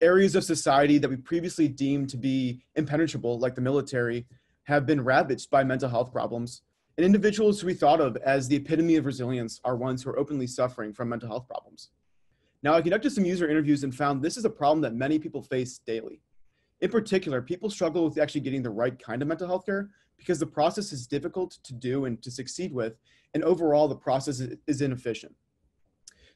areas of society that we previously deemed to be impenetrable, like the military, have been ravaged by mental health problems. And individuals who we thought of as the epitome of resilience are ones who are openly suffering from mental health problems. Now, I conducted some user interviews and found this is a problem that many people face daily. In particular, people struggle with actually getting the right kind of mental health care because the process is difficult to do and to succeed with, and overall the process is inefficient.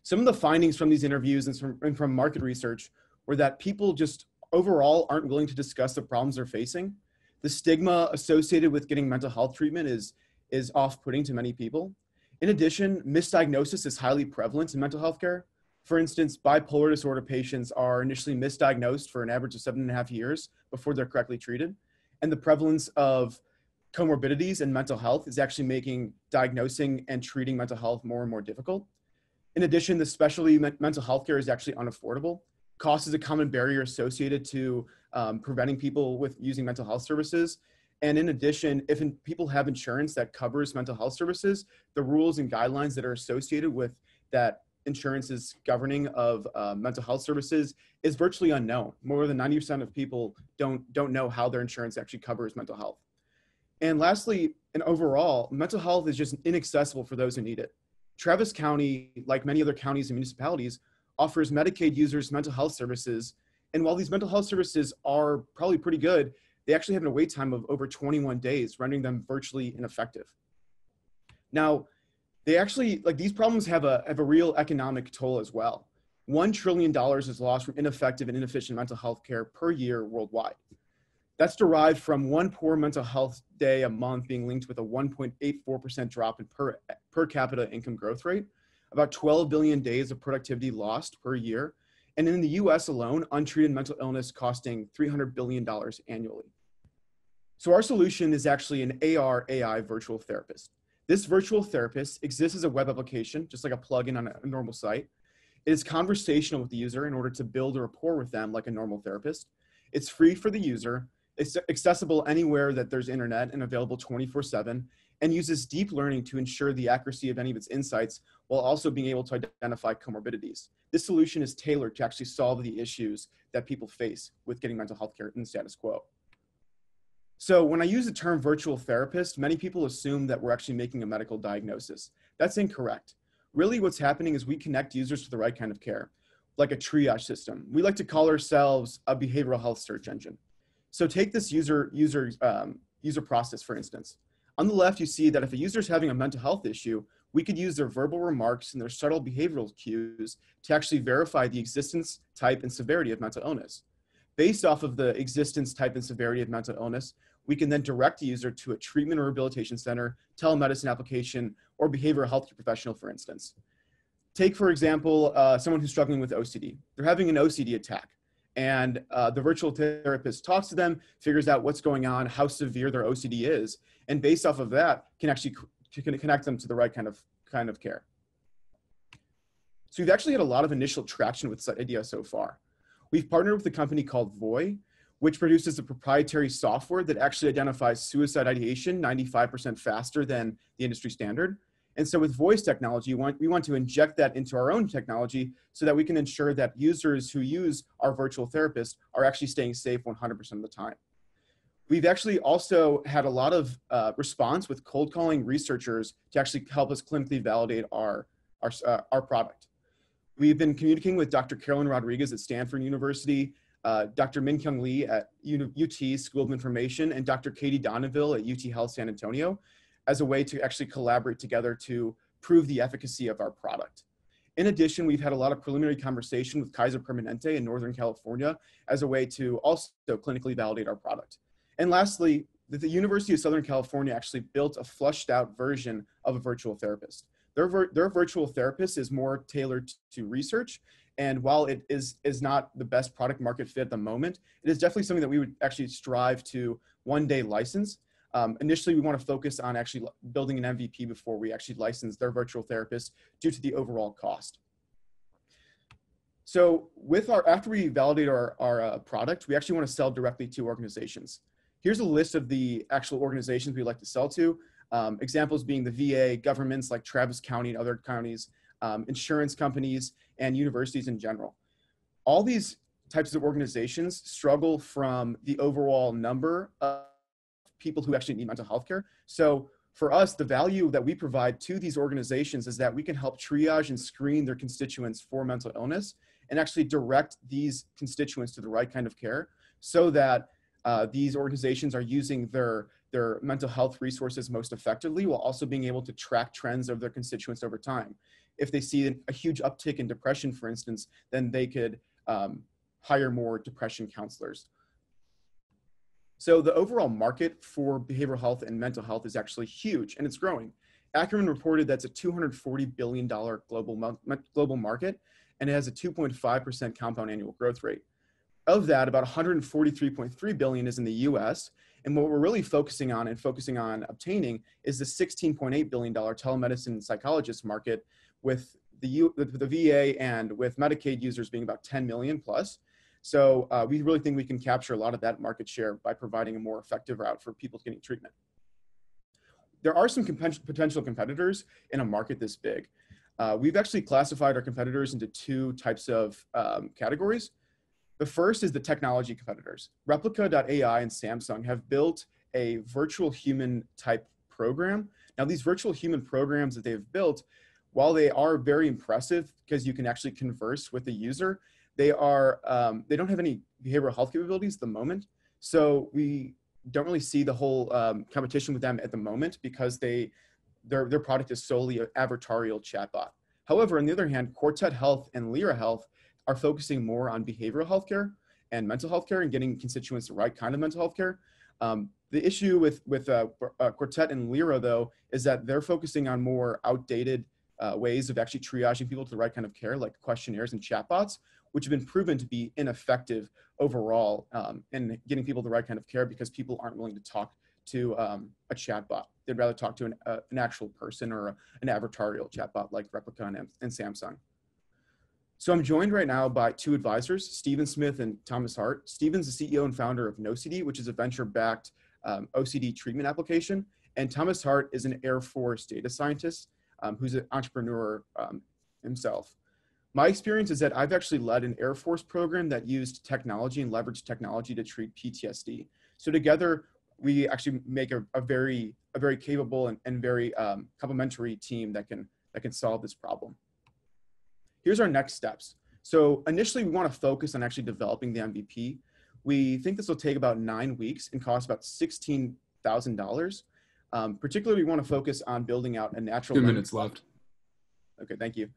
Some of the findings from these interviews and from market research were that people just overall aren't willing to discuss the problems they're facing. The stigma associated with getting mental health treatment is off-putting to many people. In addition, misdiagnosis is highly prevalent in mental health care. For instance, bipolar disorder patients are initially misdiagnosed for an average of 7.5 years before they're correctly treated. And the prevalence of comorbidities in mental health is actually making diagnosing and treating mental health more and more difficult. In addition, the specialty mental health care is actually unaffordable. Cost is a common barrier associated to preventing people with using mental health services. And in addition, if people have insurance that covers mental health services, the rules and guidelines that are associated with that insurance's governing of mental health services is virtually unknown. More than 90% of people don't know how their insurance actually covers mental health. And lastly, and overall, mental health is just inaccessible for those who need it. Travis County, like many other counties and municipalities, offers Medicaid users mental health services. And while these mental health services are probably pretty good, they actually have a wait time of over 21 days, rendering them virtually ineffective. Now, they actually, like, these problems have a real economic toll as well. $1 trillion is lost from ineffective and inefficient mental health care per year worldwide. That's derived from one poor mental health day a month being linked with a 1.84% drop in per capita income growth rate, about 12 billion days of productivity lost per year, and in the US alone, untreated mental illness costing $300 billion annually. So our solution is actually an AR/AI virtual therapist. This virtual therapist exists as a web application, just like a plugin on a normal site. It is conversational with the user in order to build a rapport with them like a normal therapist. It's free for the user. It's accessible anywhere that there's internet and available 24/7, and uses deep learning to ensure the accuracy of any of its insights while also being able to identify comorbidities. This solution is tailored to actually solve the issues that people face with getting mental health care in the status quo. So when I use the term virtual therapist, many people assume that we're actually making a medical diagnosis. That's incorrect. Really what's happening is we connect users to the right kind of care, like a triage system. We like to call ourselves a behavioral health search engine. So take this user process, for instance. On the left, you see that if a user is having a mental health issue, we could use their verbal remarks and their subtle behavioral cues to actually verify the existence, type, and severity of mental illness. Based off of the existence, type, and severity of mental illness, we can then direct the user to a treatment or rehabilitation center, telemedicine application, or behavioral health care professional, for instance. Take, for example, someone who's struggling with OCD. They're having an OCD attack, and the virtual therapist talks to them, figures out what's going on, how severe their OCD is, and based off of that, can actually connect them to the right kind of care. So we've actually had a lot of initial traction with this idea so far. We've partnered with a company called Voy, which produces a proprietary software that actually identifies suicide ideation 95% faster than the industry standard. And so with voice technology, we want to inject that into our own technology so that we can ensure that users who use our virtual therapist are actually staying safe 100% of the time. We've actually also had a lot of response with cold calling researchers to actually help us clinically validate our product. We've been communicating with Dr. Carolyn Rodriguez at Stanford University, Dr. Min-Kyung Lee at UT School of Information, and Dr. Katie Donneville at UT Health San Antonio as a way to actually collaborate together to prove the efficacy of our product. In addition, we've had a lot of preliminary conversation with Kaiser Permanente in Northern California as a way to also clinically validate our product. And lastly, the University of Southern California actually built a flushed out version of a virtual therapist. Their virtual therapist is more tailored to research. And while it is not the best product market fit at the moment, it is definitely something that we would actually strive to one day license. Initially, we want to focus on actually building an MVP before we actually license their virtual therapist due to the overall cost. So after we validate our product, we actually want to sell directly to organizations. Here's a list of the actual organizations we like to sell to. Examples being the VA, governments like Travis County and other counties, insurance companies, and universities in general. All these types of organizations struggle from the overall number of people who actually need mental health care. So for us, the value that we provide to these organizations is that we can help triage and screen their constituents for mental illness and actually direct these constituents to the right kind of care so that these organizations are using their mental health resources most effectively while also being able to track trends of their constituents over time. If they see a huge uptick in depression, for instance, then they could hire more depression counselors. So the overall market for behavioral health and mental health is actually huge, and it's growing. Acumen reported that's a $240 billion global market, and it has a 2.5% compound annual growth rate. Of that, about 143.3 billion is in the US, and what we're really focusing on obtaining is the $16.8 billion telemedicine and psychologist market, with the VA and with Medicaid users being about 10 million plus. So we really think we can capture a lot of that market share by providing a more effective route for people getting treatment. There are some potential competitors in a market this big. We've actually classified our competitors into two types of categories. The first is the technology competitors. Replica.ai and Samsung have built a virtual human type program. Now, these virtual human programs that they've built, while they are very impressive because you can actually converse with the user, they don't have any behavioral health capabilities at the moment. So we don't really see the whole competition with them at the moment because their product is solely an adversarial chatbot. However, on the other hand, Quartet Health and Lyra Health are focusing more on behavioral health care and mental health care and getting constituents the right kind of mental health care. The issue with Quartet and Lyra, though, is that they're focusing on more outdated ways of actually triaging people to the right kind of care, like questionnaires and chatbots, which have been proven to be ineffective overall in getting people the right kind of care because people aren't willing to talk to a chatbot. They'd rather talk to an actual person or an adversarial chatbot like Replica and Samsung. So I'm joined right now by two advisors, Stephen Smith and Thomas Hart. Stephen's the CEO and founder of NoCD, which is a venture-backed OCD treatment application. And Thomas Hart is an Air Force data scientist who's an entrepreneur himself. My experience is that I've actually led an Air Force program that used technology and leveraged technology to treat PTSD. So together, we actually make a very capable and very complementary team that can solve this problem. Here's our next steps. So initially, we want to focus on actually developing the MVP. We think this will take about 9 weeks and cost about $16,000. Particularly, we want to focus on building out a natural 2 minutes left. Okay, thank you.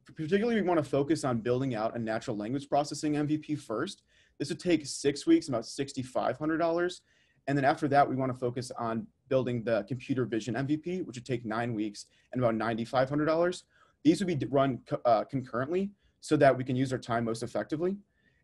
Particularly, we want to focus on building out a natural language processing MVP first. This would take 6 weeks, about $6,500. And then after that, we want to focus on building the computer vision MVP, which would take 9 weeks and about $9,500. These would be run concurrently so that we can use our time most effectively.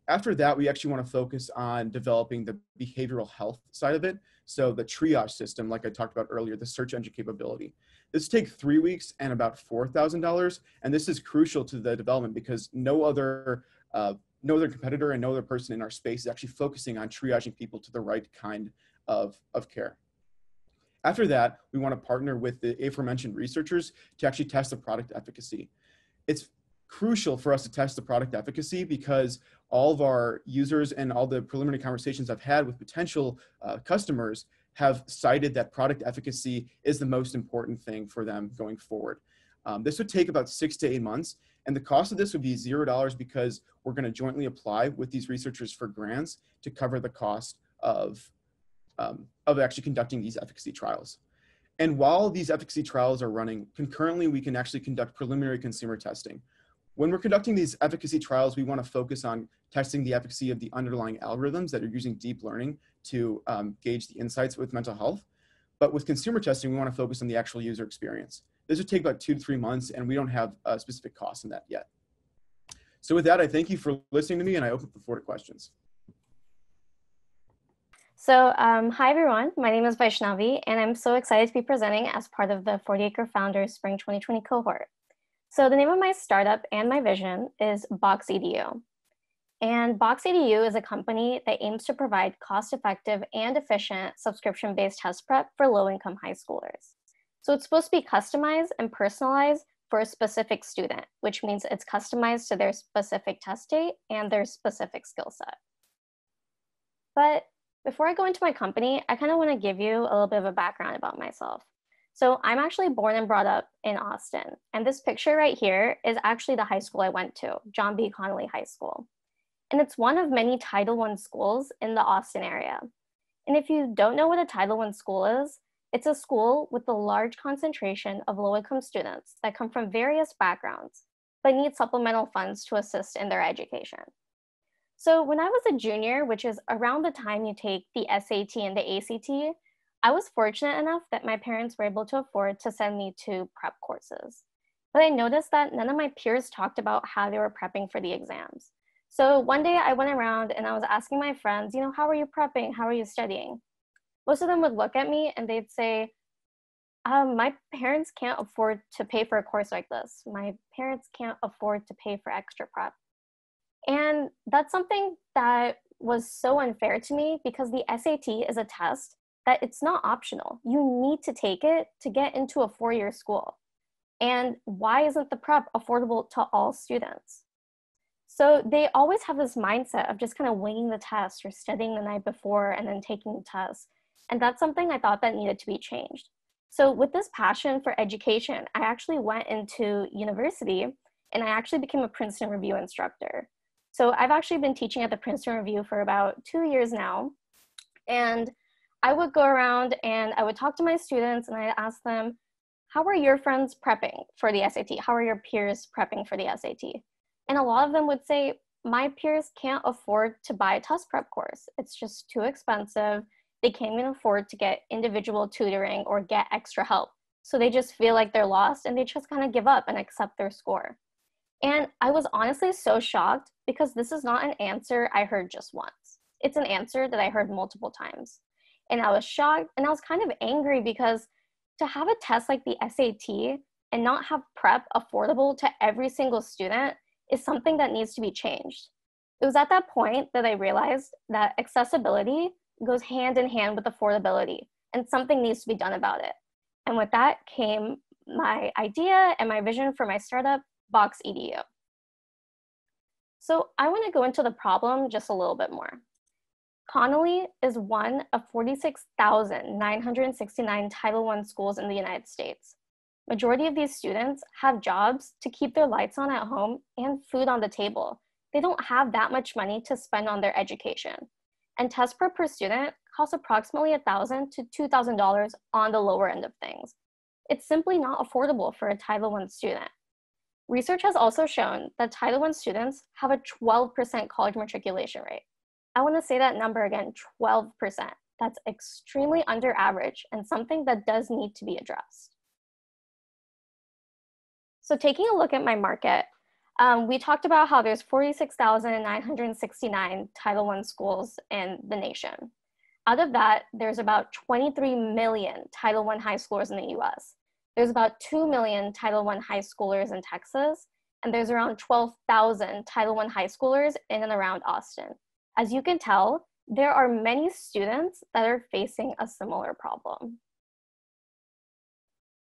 After that, we actually want to focus on developing the behavioral health side of it. So the triage system, like I talked about earlier, the search engine capability. This takes 3 weeks and about $4,000. And this is crucial to the development because no other competitor and no other person in our space is actually focusing on triaging people to the right kind of care. After that, we want to partner with the aforementioned researchers to actually test the product efficacy. It's crucial for us to test the product efficacy because all of our users and all the preliminary conversations I've had with potential customers have cited that product efficacy is the most important thing for them going forward. This would take about 6 to 8 months, and the cost of this would be $0 because we're going to jointly apply with these researchers for grants to cover the cost of actually conducting these efficacy trials. And while these efficacy trials are running, concurrently, we can actually conduct preliminary consumer testing. When we're conducting these efficacy trials, we want to focus on testing the efficacy of the underlying algorithms that are using deep learning to gauge the insights with mental health. But with consumer testing, we want to focus on the actual user experience. This would take about 2 to 3 months, and we don't have a specific cost in that yet. So with that, I thank you for listening to me, and I open the floor to questions. So hi, everyone. My name is Vaishnavi, and I'm so excited to be presenting as part of the 40 Acre Founders Spring 2020 cohort. So the name of my startup and my vision is BoxEDU. And BoxEDU is a company that aims to provide cost-effective and efficient subscription-based test prep for low-income high schoolers. So it's supposed to be customized and personalized for a specific student, which means it's customized to their specific test date and their specific skill set. But before I go into my company, I kind of want to give you a little bit of a background about myself. So I'm actually born and brought up in Austin. And this picture right here is actually the high school I went to, John B. Connolly High School. And it's one of many Title I schools in the Austin area. And if you don't know what a Title I school is, it's a school with a large concentration of low-income students that come from various backgrounds, but need supplemental funds to assist in their education. So when I was a junior, which is around the time you take the SAT and the ACT, I was fortunate enough that my parents were able to afford to send me to prep courses. But I noticed that none of my peers talked about how they were prepping for the exams. So one day I went around and I was asking my friends, how are you prepping? How are you studying? Most of them would look at me and they'd say, my parents can't afford to pay for a course like this. My parents can't afford to pay for extra prep. And that's something that was so unfair to me because the SAT is a test that it's not optional. You need to take it to get into a four-year school. And why isn't the prep affordable to all students? So they always have this mindset of just kind of winging the test or studying the night before and then taking the test. And that's something I thought that needed to be changed. So with this passion for education, I actually went into university and I actually became a Princeton Review instructor. So I've actually been teaching at the Princeton Review for about 2 years now. And I would go around and I would talk to my students and I'd ask them, how are your friends prepping for the SAT? How are your peers prepping for the SAT? And a lot of them would say, my peers can't afford to buy a test prep course. It's just too expensive. They can't even afford to get individual tutoring or get extra help. So they just feel like they're lost and they just kind of give up and accept their score. And I was honestly so shocked because this is not an answer I heard just once. It's an answer that I heard multiple times. And I was shocked and I was kind of angry because to have a test like the SAT and not have prep affordable to every single student is something that needs to be changed. It was at that point that I realized that accessibility goes hand in hand with affordability and something needs to be done about it. And with that came my idea and my vision for my startup, Box EDU. So I want to go into the problem just a little bit more. Connolly is one of 46,969 Title I schools in the United States. Majority of these students have jobs to keep their lights on at home and food on the table. They don't have that much money to spend on their education. And test prep per student costs approximately $1,000 to $2,000 on the lower end of things. It's simply not affordable for a Title I student. Research has also shown that Title I students have a 12% college matriculation rate. I want to say that number again, 12%. That's extremely under average and something that does need to be addressed. So taking a look at my market, we talked about how there's 46,969 Title I schools in the nation. Out of that, there's about 23 million Title I high schoolers in the US. There's about 2 million Title I high schoolers in Texas, and there's around 12,000 Title I high schoolers in and around Austin. As you can tell, there are many students that are facing a similar problem.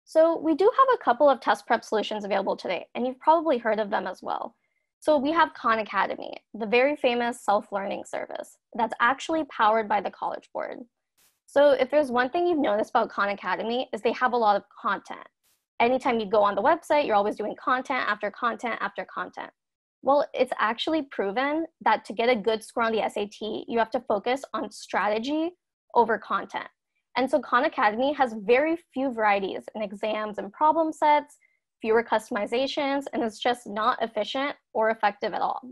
So we do have a couple of test prep solutions available today, and you've probably heard of them as well. So we have Khan Academy, the very famous self-learning service that's actually powered by the College Board. So if there's one thing you've noticed about Khan Academy is they have a lot of content. Anytime you go on the website, you're always doing content after content after content. Well, it's actually proven that to get a good score on the SAT, you have to focus on strategy over content. And so Khan Academy has very few varieties in exams and problem sets, fewer customizations, and it's just not efficient or effective at all.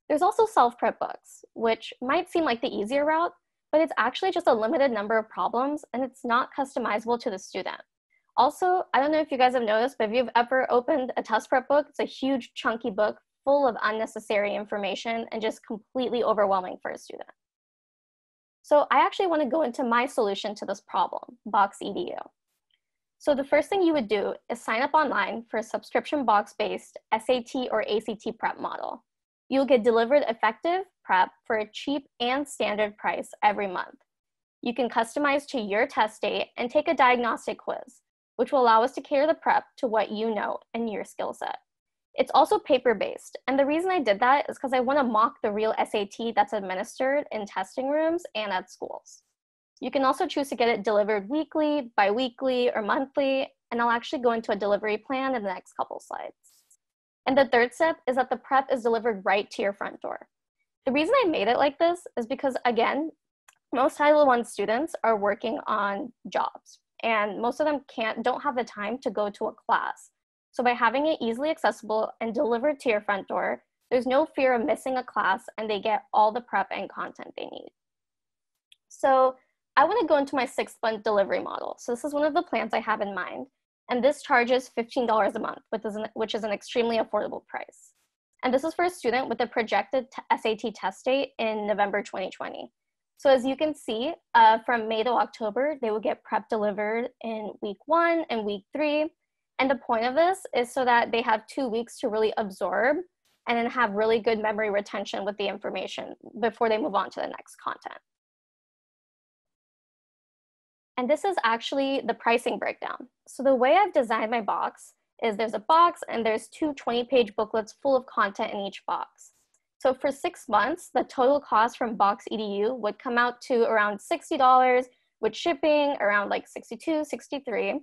There's also self-prep books, which might seem like the easier route, but it's actually just a limited number of problems and it's not customizable to the student. Also, I don't know if you guys have noticed, but if you've ever opened a test prep book, it's a huge chunky book full of unnecessary information and just completely overwhelming for a student. So I actually want to go into my solution to this problem, Box EDU. So the first thing you would do is sign up online for a subscription box-based SAT or ACT prep model. You'll get delivered effective prep for a cheap and standard price every month. You can customize to your test date and take a diagnostic quiz. which will allow us to cater the prep to what you know and your skill set. It's also paper-based, and the reason I did that is because I want to mock the real SAT that's administered in testing rooms and at schools. You can also choose to get it delivered weekly, bi-weekly, or monthly, and I'll actually go into a delivery plan in the next couple slides. And the third step is that the prep is delivered right to your front door. The reason I made it like this is because, again, most Title I students are working on jobs, and most of them don't have the time to go to a class. So by having it easily accessible and delivered to your front door, there's no fear of missing a class, and they get all the prep and content they need. So I want to go into my 6-month delivery model. So this is one of the plans I have in mind. And this charges $15 a month, which is an extremely affordable price. And this is for a student with a projected SAT test date in November 2020. So as you can see, from May to October, they will get prep delivered in week 1 and week 3. And the point of this is so that they have 2 weeks to really absorb and then have really good memory retention with the information before they move on to the next content. And this is actually the pricing breakdown. So the way I've designed my box is there's a box and there's 2 20-page booklets full of content in each box. So for 6 months, the total cost from Box EDU would come out to around $60, with shipping around like $62, $63.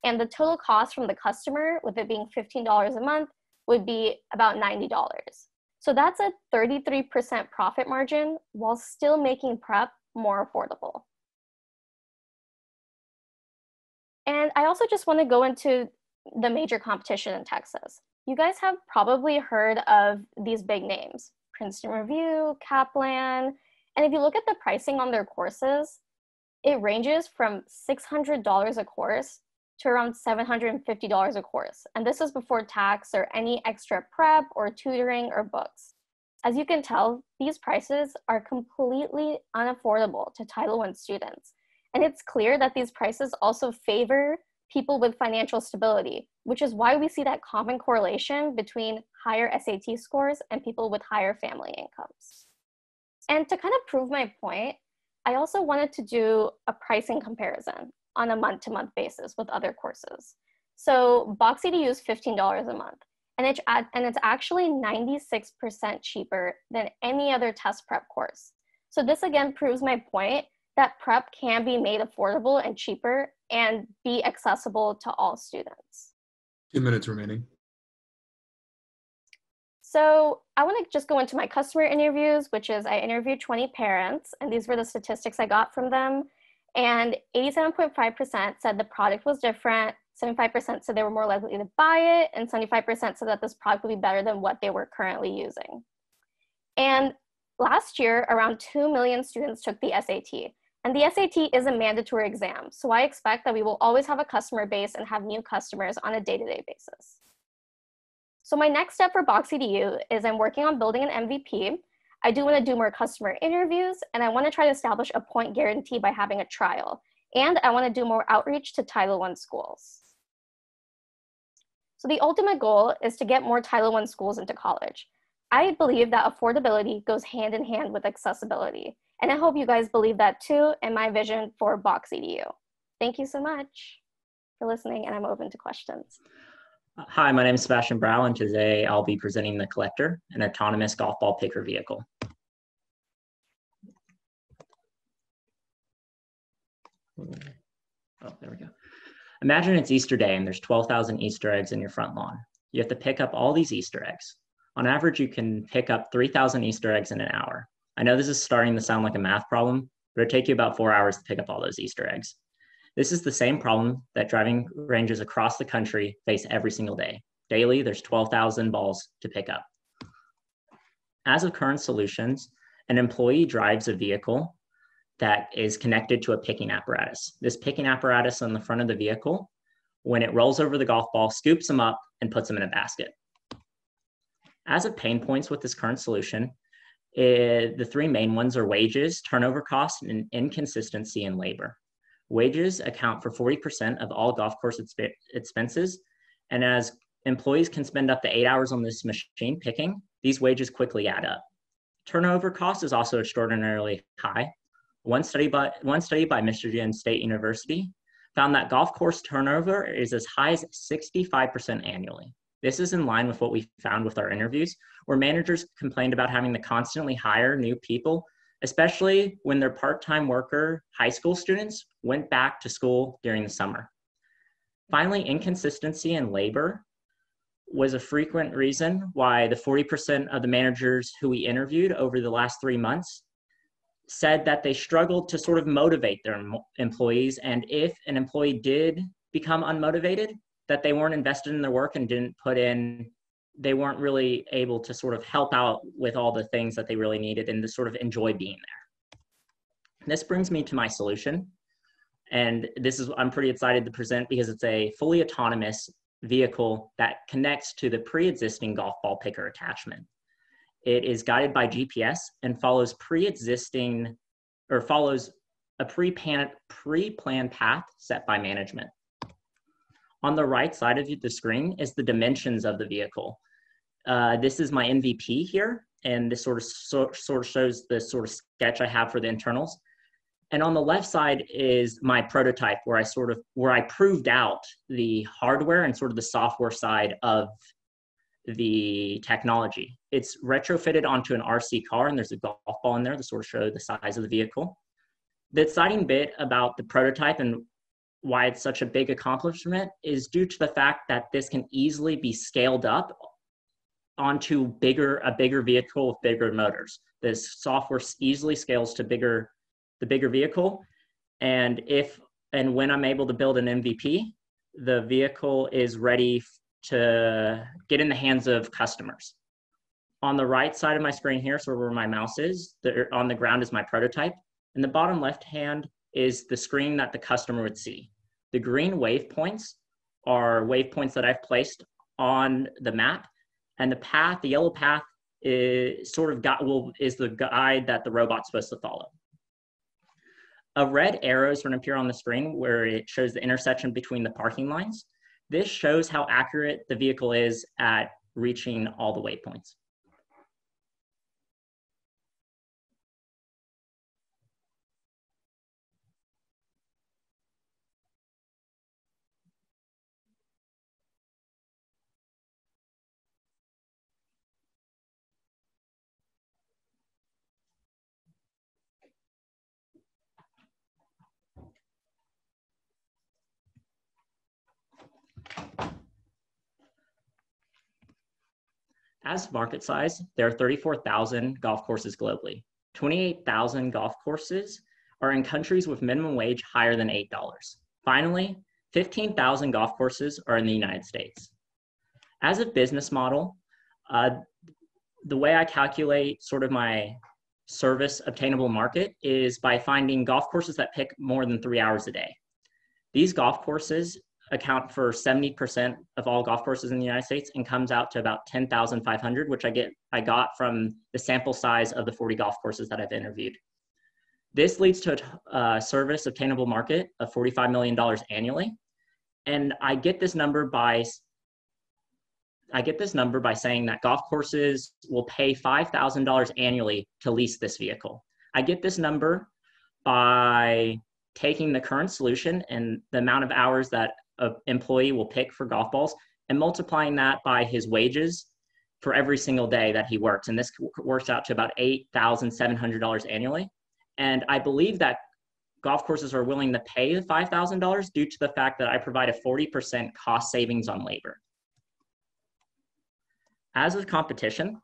And the total cost from the customer, with it being $15 a month, would be about $90. So that's a 33% profit margin while still making prep more affordable. And I also just want to go into the major competition in Texas. You guys have probably heard of these big names, Princeton Review, Kaplan, and if you look at the pricing on their courses, it ranges from $600 a course to around $750 a course. And this is before tax or any extra prep or tutoring or books. As you can tell, these prices are completely unaffordable to Title I students. And it's clear that these prices also favor people with financial stability, which is why we see that common correlation between higher SAT scores and people with higher family incomes. And to kind of prove my point, I also wanted to do a pricing comparison on a month-to-month basis with other courses. So Box EDU is $15 a month, and it's actually 96% cheaper than any other test prep course. So this again proves my point that prep can be made affordable and cheaper and be accessible to all students. 2 minutes remaining. So I want to just go into my customer interviews, which is I interviewed 20 parents, and these were the statistics I got from them. And 87.5% said the product was different, 75% said they were more likely to buy it, and 75% said that this product would be better than what they were currently using. And last year, around 2 million students took the SAT. And the SAT is a mandatory exam, so I expect that we will always have a customer base and have new customers on a day-to-day basis. So my next step for Box EDU is I'm working on building an MVP. I do want to do more customer interviews, and I want to try to establish a point guarantee by having a trial. And I want to do more outreach to Title I schools. So the ultimate goal is to get more Title I schools into college. I believe that affordability goes hand in hand with accessibility. And I hope you guys believe that too in my vision for Box EDU. Thank you so much for listening, and I'm open to questions. Hi, my name is Sebastian Brow, and today I'll be presenting the Collector, an autonomous golf ball picker vehicle. Oh, there we go. Imagine it's Easter Day and there's 12,000 Easter eggs in your front lawn. You have to pick up all these Easter eggs. On average, you can pick up 3,000 Easter eggs in an hour. I know this is starting to sound like a math problem, but it'll take you about 4 hours to pick up all those Easter eggs. This is the same problem that driving ranges across the country face every single day. Daily, there's 12,000 balls to pick up. As of current solutions, an employee drives a vehicle that is connected to a picking apparatus. This picking apparatus on the front of the vehicle, when it rolls over the golf ball, scoops them up and puts them in a basket. As of pain points with this current solution, the 3 main ones are wages, turnover costs, and inconsistency in labor. Wages account for 40% of all golf course expenses, and as employees can spend up to 8 hours on this machine picking, these wages quickly add up. Turnover cost is also extraordinarily high. One study by Michigan State University found that golf course turnover is as high as 65% annually. This is in line with what we found with our interviews, where managers complained about having to constantly hire new people, especially when their part-time worker high school students went back to school during the summer. Finally, inconsistency in labor was a frequent reason why the 40% of the managers who we interviewed over the last 3 months said that they struggled to sort of motivate their employees. And if an employee did become unmotivated, that they weren't invested in their work and they weren't really able to sort of help out with all the things that they really needed and to sort of enjoy being there. This brings me to my solution. And I'm pretty excited to present because it's a fully autonomous vehicle that connects to the pre-existing golf ball picker attachment. It is guided by GPS and follows a pre-planned path set by management. On the right side of the screen is the dimensions of the vehicle. This is my MVP here, and this sort of shows the sort of sketch I have for the internals. And on the left side is my prototype where I proved out the hardware and sort of the software side of the technology. It's retrofitted onto an RC car, and there's a golf ball in there to sort of show the size of the vehicle. The exciting bit about the prototype and why it's such a big accomplishment is due to the fact that this can easily be scaled up onto a bigger vehicle with bigger motors. This software easily scales to the bigger vehicle. And when I'm able to build an MVP, the vehicle is ready to get in the hands of customers. On the right side of my screen here, sort of where my mouse is, on the ground is my prototype. In the bottom left hand is the screen that the customer would see. The green waypoints are waypoints that I've placed on the map, and the yellow path is the guide that the robot's supposed to follow. A red arrow is going to appear on the screen where it shows the intersection between the parking lines. This shows how accurate the vehicle is at reaching all the waypoints. As market size, there are 34,000 golf courses globally. 28,000 golf courses are in countries with minimum wage higher than $8. Finally, 15,000 golf courses are in the United States. As a business model, the way I calculate sort of my service obtainable market is by finding golf courses that pick more than 3 hours a day. These golf courses account for 70% of all golf courses in the United States and comes out to about 10,500, which I got from the sample size of the 40 golf courses that I've interviewed. This leads to a service obtainable market of $45 million annually. And I get this number by saying that golf courses will pay $5,000 annually to lease this vehicle. I get this number by taking the current solution and the amount of hours that an employee will pick for golf balls and multiplying that by his wages for every single day that he works. And this works out to about $8,700 annually. And I believe that golf courses are willing to pay the $5,000 due to the fact that I provide a 40% cost savings on labor. As with competition,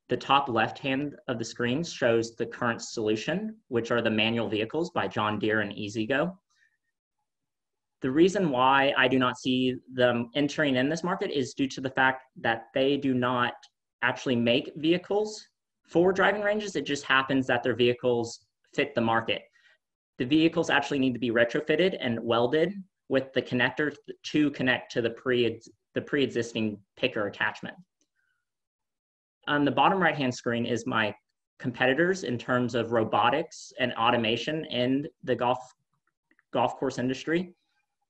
the top left hand of the screen shows the current solution, which are the manual vehicles by John Deere and E-Z-Go. The reason why I do not see them entering in this market is due to the fact that they do not actually make vehicles for driving ranges. It just happens that their vehicles fit the market. The vehicles actually need to be retrofitted and welded with the connector to connect to the pre-existing picker attachment. On the bottom right-hand screen is my competitors in terms of robotics and automation in the golf course industry.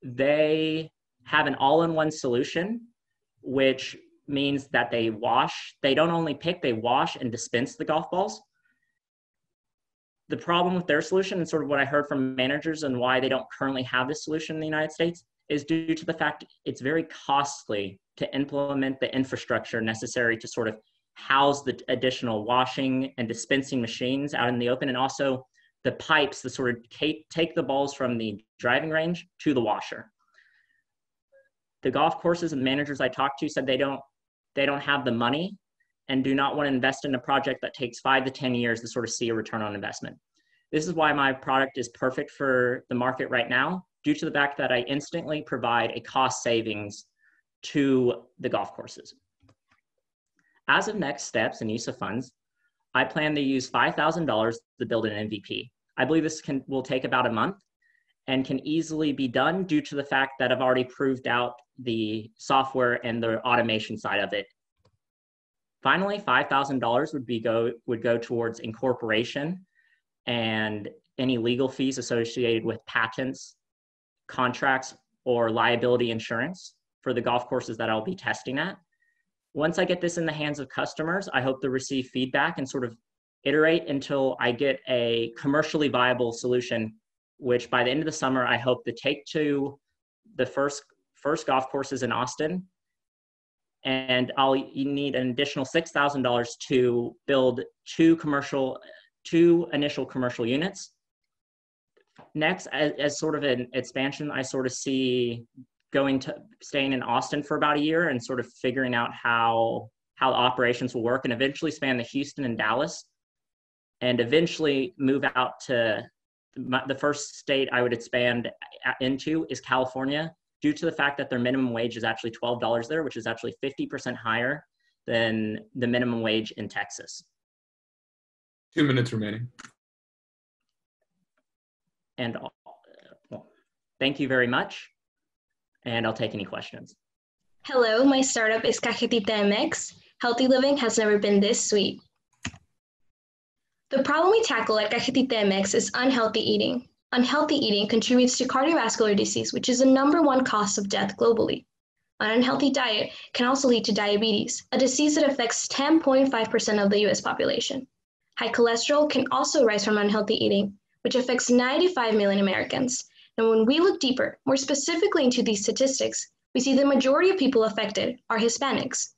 They have an all-in-one solution, which means that they don't only pick, they wash and dispense the golf balls. The problem with their solution and sort of what I heard from managers and why they don't currently have this solution in the United States is due to the fact it's very costly to implement the infrastructure necessary to sort of house the additional washing and dispensing machines out in the open, and also the pipes that sort of take the balls from the driving range to the washer. The golf courses and the managers I talked to said they don't have the money and do not want to invest in a project that takes 5 to 10 years to sort of see a return on investment. This is why my product is perfect for the market right now, due to the fact that I instantly provide a cost savings to the golf courses. As of next steps and use of funds, I plan to use $5,000 to build an MVP. I believe this will take about a month and can easily be done due to the fact that I've already proved out the software and the automation side of it. Finally, $5,000 would go towards incorporation and any legal fees associated with patents, contracts, or liability insurance for the golf courses that I'll be testing at. Once I get this in the hands of customers, I hope to receive feedback and sort of iterate until I get a commercially viable solution, which by the end of the summer, I hope to take to the first golf courses in Austin. And I'll need an additional $6,000 to build two initial commercial units. Next, as sort of an expansion, I sort of see staying in Austin for about a year and sort of figuring out how the operations will work, and eventually span the Houston and Dallas, and eventually move out to the first state I would expand into is California, due to the fact that their minimum wage is actually $12 there, which is actually 50% higher than the minimum wage in Texas. 2 minutes remaining. And well, thank you very much. And I'll take any questions. Hello, my startup is Cajetita MX. Healthy living has never been this sweet. The problem we tackle at Cajetita MX is unhealthy eating. Unhealthy eating contributes to cardiovascular disease, which is the #1 cause of death globally. An unhealthy diet can also lead to diabetes, a disease that affects 10.5% of the US population. High cholesterol can also rise from unhealthy eating, which affects 95 million Americans. And when we look deeper, more specifically into these statistics, we see the majority of people affected are Hispanics.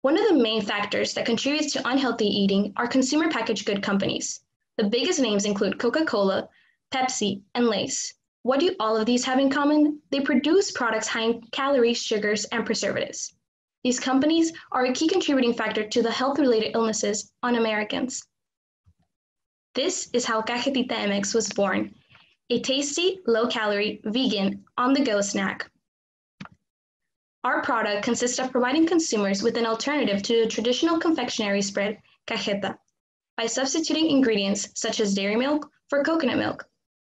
One of the main factors that contributes to unhealthy eating are consumer packaged good companies. The biggest names include Coca-Cola, Pepsi, and Lay's. What do all of these have in common? They produce products high in calories, sugars, and preservatives. These companies are a key contributing factor to the health-related illnesses on Americans. This is how Cajetita MX was born, a tasty, low-calorie, vegan, on-the-go snack. Our product consists of providing consumers with an alternative to the traditional confectionery spread, cajeta, by substituting ingredients such as dairy milk for coconut milk.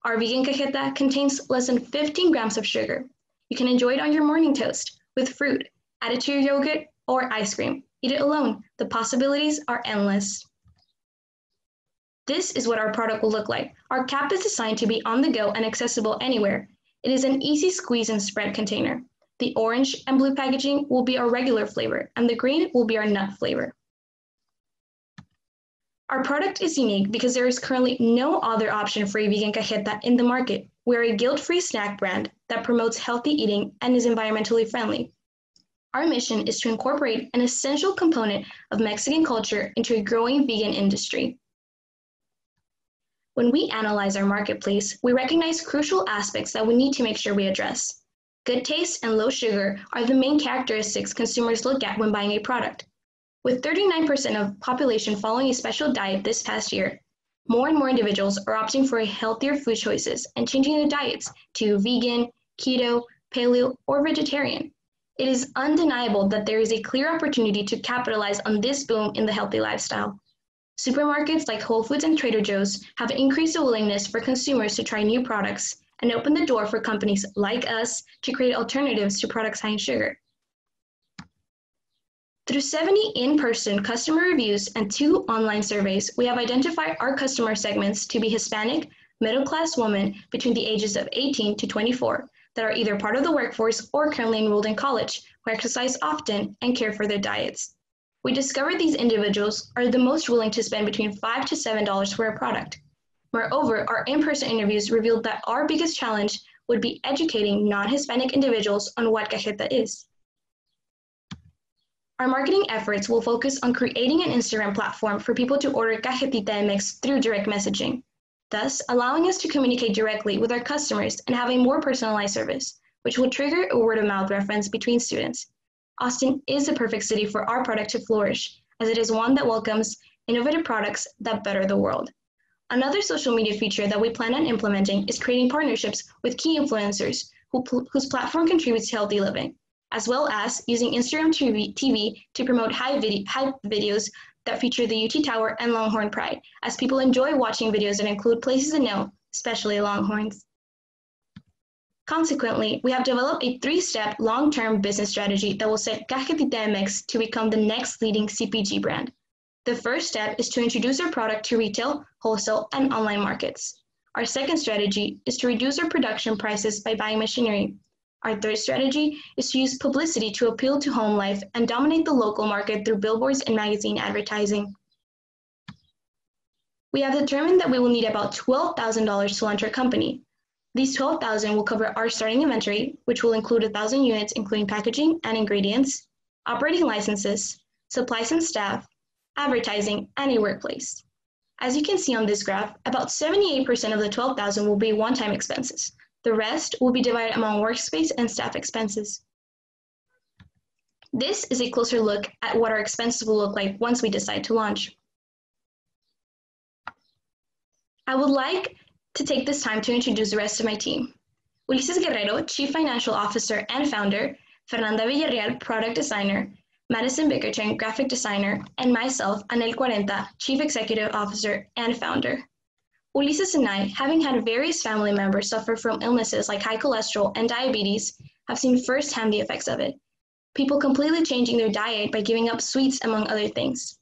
Our vegan cajeta contains less than 15 grams of sugar. You can enjoy it on your morning toast, with fruit, add it to your yogurt or ice cream. Eat it alone. The possibilities are endless. This is what our product will look like. Our cap is designed to be on the go and accessible anywhere. It is an easy squeeze and spread container. The orange and blue packaging will be our regular flavor, and the green will be our nut flavor. Our product is unique because there is currently no other option for a vegan cajeta in the market. We're a guilt-free snack brand that promotes healthy eating and is environmentally friendly. Our mission is to incorporate an essential component of Mexican culture into a growing vegan industry. When we analyze our marketplace, we recognize crucial aspects that we need to make sure we address. Good taste and low sugar are the main characteristics consumers look at when buying a product. With 39% of population following a special diet this past year, more and more individuals are opting for healthier food choices and changing their diets to vegan, keto, paleo, or vegetarian. It is undeniable that there is a clear opportunity to capitalize on this boom in the healthy lifestyle. Supermarkets like Whole Foods and Trader Joe's have increased the willingness for consumers to try new products and open the door for companies like us to create alternatives to products high in sugar. Through 70 in-person customer reviews and 2 online surveys, we have identified our customer segments to be Hispanic, middle-class women between the ages of 18 to 24 that are either part of the workforce or currently enrolled in college, who exercise often and care for their diets. We discovered these individuals are the most willing to spend between $5 to $7 for a product. Moreover, our in-person interviews revealed that our biggest challenge would be educating non-Hispanic individuals on what Cajeta is. Our marketing efforts will focus on creating an Instagram platform for people to order Cajetita MX through direct messaging, thus allowing us to communicate directly with our customers and have a more personalized service, which will trigger a word-of-mouth reference between students. Austin is the perfect city for our product to flourish, as it is one that welcomes innovative products that better the world. Another social media feature that we plan on implementing is creating partnerships with key influencers whose platform contributes to healthy living, as well as using Instagram TV to promote hype videos that feature the UT Tower and Longhorn Pride, as people enjoy watching videos that include places to know, especially Longhorns. Consequently, we have developed a 3-step long-term business strategy that will set Cajetita MX to become the next leading CPG brand. The first step is to introduce our product to retail, wholesale, and online markets. Our second strategy is to reduce our production prices by buying machinery. Our third strategy is to use publicity to appeal to home life and dominate the local market through billboards and magazine advertising. We have determined that we will need about $12,000 to launch our company. These $12,000 will cover our starting inventory, which will include 1,000 units, including packaging and ingredients, operating licenses, supplies and staff, advertising, and a workplace. As you can see on this graph, about 78% of the $12,000 will be one-time expenses. The rest will be divided among workspace and staff expenses. This is a closer look at what our expenses will look like once we decide to launch. I would like to take this time to introduce the rest of my team. Ulises Guerrero, Chief Financial Officer and Founder, Fernanda Villarreal, Product Designer, Madison Bickerton, Graphic Designer, and myself, Anel Cuarenta, Chief Executive Officer and Founder. Ulises and I, having had various family members suffer from illnesses like high cholesterol and diabetes, have seen firsthand the effects of it. People completely changing their diet by giving up sweets, among other things.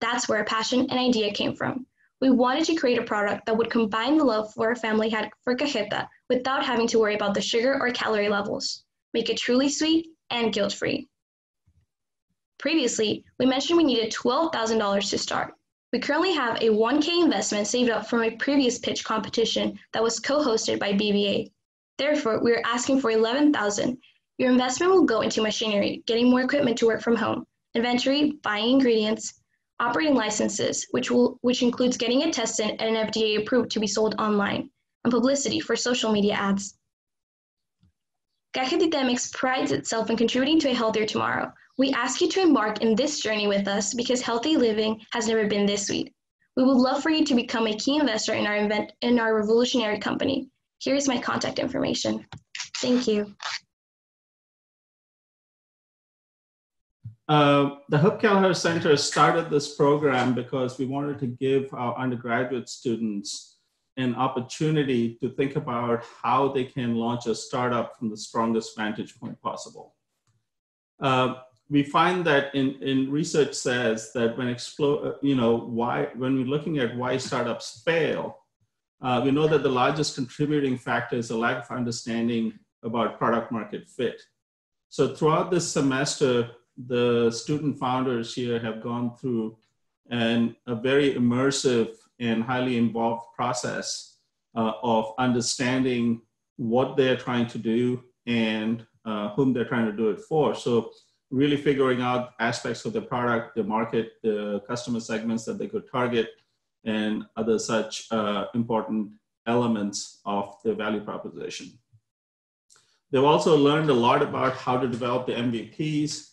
That's where our passion and idea came from. We wanted to create a product that would combine the love our family had for Cajeta without having to worry about the sugar or calorie levels, make it truly sweet and guilt-free. Previously, we mentioned we needed $12,000 to start. We currently have a $1,000 investment saved up from a previous pitch competition that was co-hosted by BBA. Therefore, we are asking for $11,000. Your investment will go into machinery, getting more equipment to work from home, inventory, buying ingredients, operating licenses, which includes getting it tested and FDA approved to be sold online, and publicity for social media ads. Cajetita MX prides itself in contributing to a healthier tomorrow. We ask you to embark in this journey with us because healthy living has never been this sweet. We would love for you to become a key investor in our revolutionary company. Here is my contact information. Thank you. The Hope Kelleher Center started this program because we wanted to give our undergraduate students an opportunity to think about how they can launch a startup from the strongest vantage point possible. We find that in research says that when we're looking at why startups fail, we know that the largest contributing factor is a lack of understanding about product market fit. So throughout this semester, the student founders here have gone through a very immersive and highly involved process of understanding what they're trying to do and whom they're trying to do it for. So really figuring out aspects of the product, the market, the customer segments that they could target, and other such important elements of the value proposition. They've also learned a lot about how to develop the MVPs,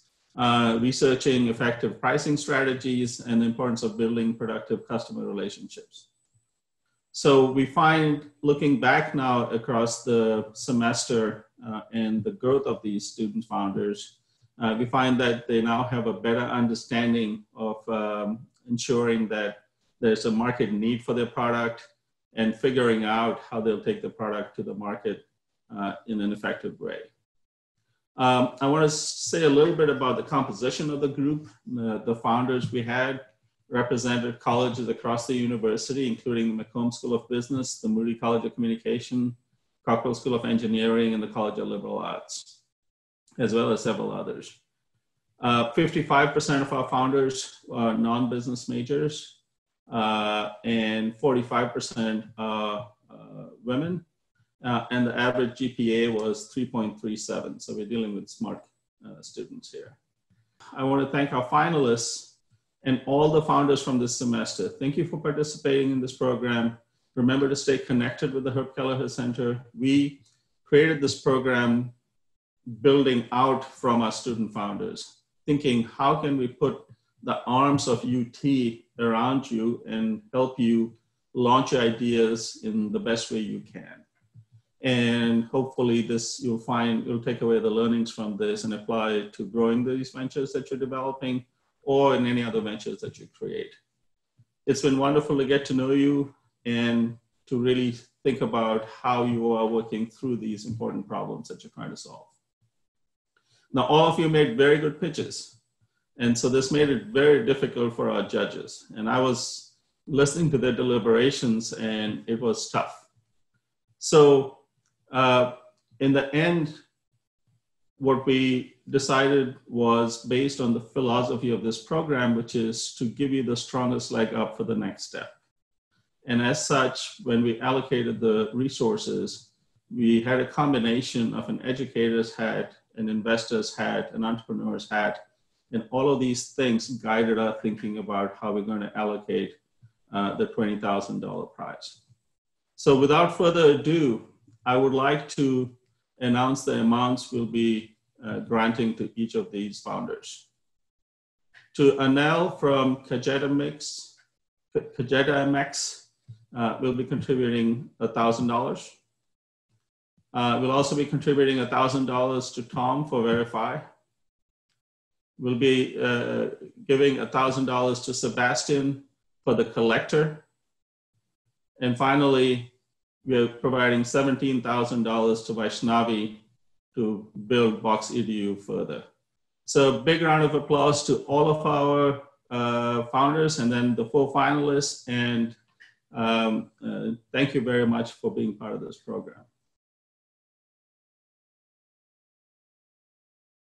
researching effective pricing strategies, and the importance of building productive customer relationships. So we find, looking back now across the semester and the growth of these student founders, we find that they now have a better understanding of ensuring that there's a market need for their product and figuring out how they'll take the product to the market in an effective way. I want to say a little bit about the composition of the group. The founders we had represented colleges across the university, including the McCombs School of Business, the Moody College of Communication, Cockrell School of Engineering, and the College of Liberal Arts, as well as several others. 55% of our founders are non-business majors, and 45% are women. And the average GPA was 3.37. So we're dealing with smart students here. I want to thank our finalists and all the founders from this semester. Thank you for participating in this program. Remember to stay connected with the Herb Kelleher Center. We created this program building out from our student founders, thinking how can we put the arms of UT around you and help you launch your ideas in the best way you can. And hopefully you'll take away the learnings from this and apply it to growing these ventures that you're developing or in any other ventures that you create. It's been wonderful to get to know you and to really think about how you are working through these important problems that you're trying to solve. Now, all of you made very good pitches. And so this made it very difficult for our judges. And I was listening to their deliberations and it was tough. So in the end, what we decided was based on the philosophy of this program, which is to give you the strongest leg up for the next step. And as such, when we allocated the resources, we had a combination of an educator's hat, an investor's hat, an entrepreneur's hat, and all of these things guided our thinking about how we're going to allocate the $20,000 prize. So without further ado, I would like to announce the amounts we'll be granting to each of these founders. To Anel from Kajeta MX, we'll be contributing $1,000. We'll also be contributing $1,000 to Tom for Verify. We'll be giving $1,000 to Sebastian for the collector. And finally, we're providing $17,000 to Vaishnavi to build Box EDU further. So big round of applause to all of our founders and then the 4 finalists. And thank you very much for being part of this program.